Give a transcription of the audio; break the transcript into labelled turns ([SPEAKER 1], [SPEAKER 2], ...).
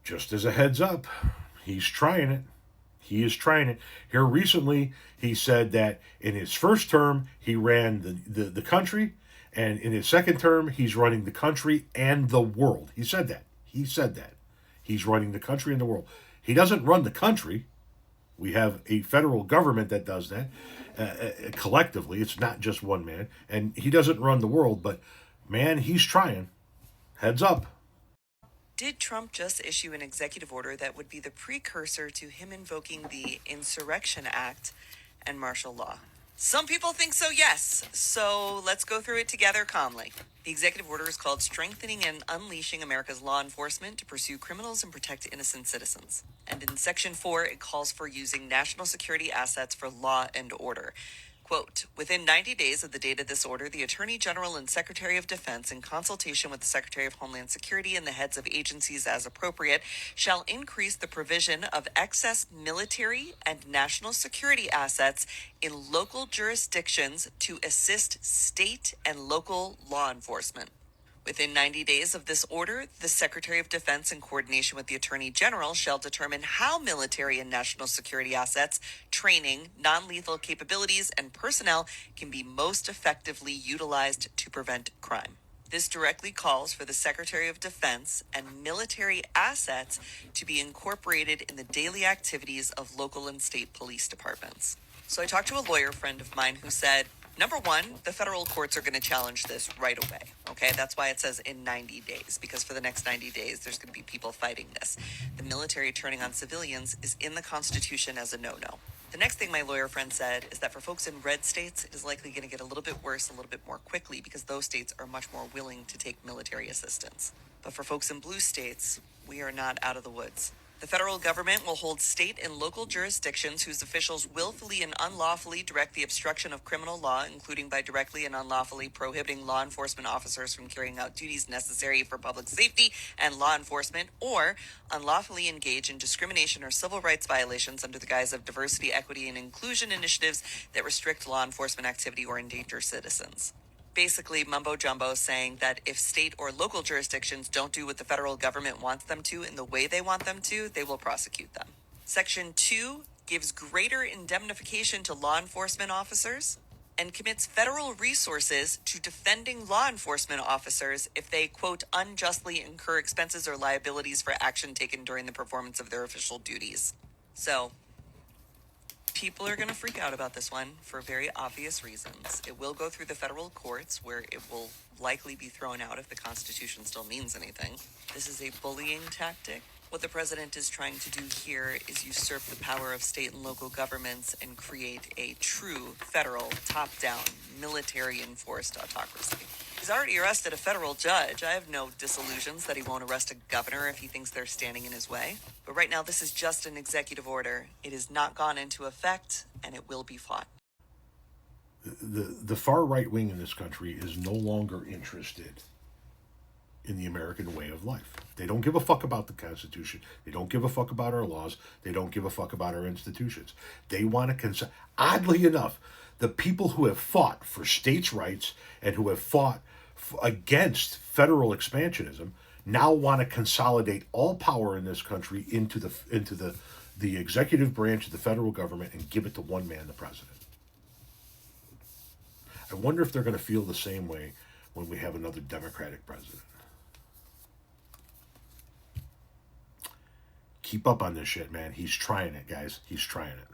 [SPEAKER 1] Just as a heads up, he's trying it. He is trying it. Here recently, he said that in his first term, he ran the country, and in his second term, he's running the country and the world. He said that. He said that. He's running the country and the world. He doesn't run the country. We have a federal government that does that collectively. It's not just one man. And he doesn't run the world, but man, he's trying. Heads up.
[SPEAKER 2] Did Trump just issue an executive order that would be the precursor to him invoking the Insurrection Act and martial law? Some people think so, yes. So let's go through it together calmly. The executive order is called Strengthening and Unleashing America's Law Enforcement to Pursue Criminals and Protect Innocent Citizens. And in Section 4, it calls for using national security assets for law and order. Quote, within 90 days of the date of this order, the Attorney General and Secretary of Defense, in consultation with the Secretary of Homeland Security and the heads of agencies as appropriate, shall increase the provision of excess military and national security assets in local jurisdictions to assist state and local law enforcement. Within 90 days of this order, the Secretary of Defense, in coordination with the Attorney General, shall determine how military and national security assets, training, non-lethal capabilities, and personnel can be most effectively utilized to prevent crime. This directly calls for the Secretary of Defense and military assets to be incorporated in the daily activities of local and state police departments. So I talked to a lawyer friend of mine who said, number one, the federal courts are going to challenge this right away. Okay, that's why it says in 90 days, because for the next 90 days, there's going to be people fighting this. The military turning on civilians is in the Constitution as a no-no. The next thing my lawyer friend said is that for folks in red states, it is likely going to get a little bit worse a little bit more quickly because those states are much more willing to take military assistance. But for folks in blue states, we are not out of the woods. The federal government will hold state and local jurisdictions whose officials willfully and unlawfully direct the obstruction of criminal law, including by directly and unlawfully prohibiting law enforcement officers from carrying out duties necessary for public safety and law enforcement, or unlawfully engage in discrimination or civil rights violations under the guise of diversity, equity, and inclusion initiatives that restrict law enforcement activity or endanger citizens. Basically mumbo jumbo saying that if state or local jurisdictions don't do what the federal government wants them to in the way they want them to, they will prosecute them. Section 2 gives greater indemnification to law enforcement officers and commits federal resources to defending law enforcement officers if they, quote, unjustly incur expenses or liabilities for action taken during the performance of their official duties. So, people are going to freak out about this one for very obvious reasons. It will go through the federal courts where it will likely be thrown out if the Constitution still means anything. This is a bullying tactic. What the president is trying to do here is usurp the power of state and local governments and create a true federal, top-down, military-enforced autocracy. He's already arrested a federal judge. I have no disillusions that he won't arrest a governor if he thinks they're standing in his way. But right now, this is just an executive order. It has not gone into effect, and it will be fought.
[SPEAKER 1] The far right wing in this country is no longer interested in the American way of life. They don't give a fuck about the Constitution. They don't give a fuck about our laws. They don't give a fuck about our institutions. They want to oddly enough, the people who have fought for states' rights and who have fought against federal expansionism now want to consolidate all power in this country into the executive branch of the federal government and give it to one man, the president. I wonder if they're going to feel the same way when we have another Democratic president. Keep up on this shit, man. He's trying it, guys. He's trying it.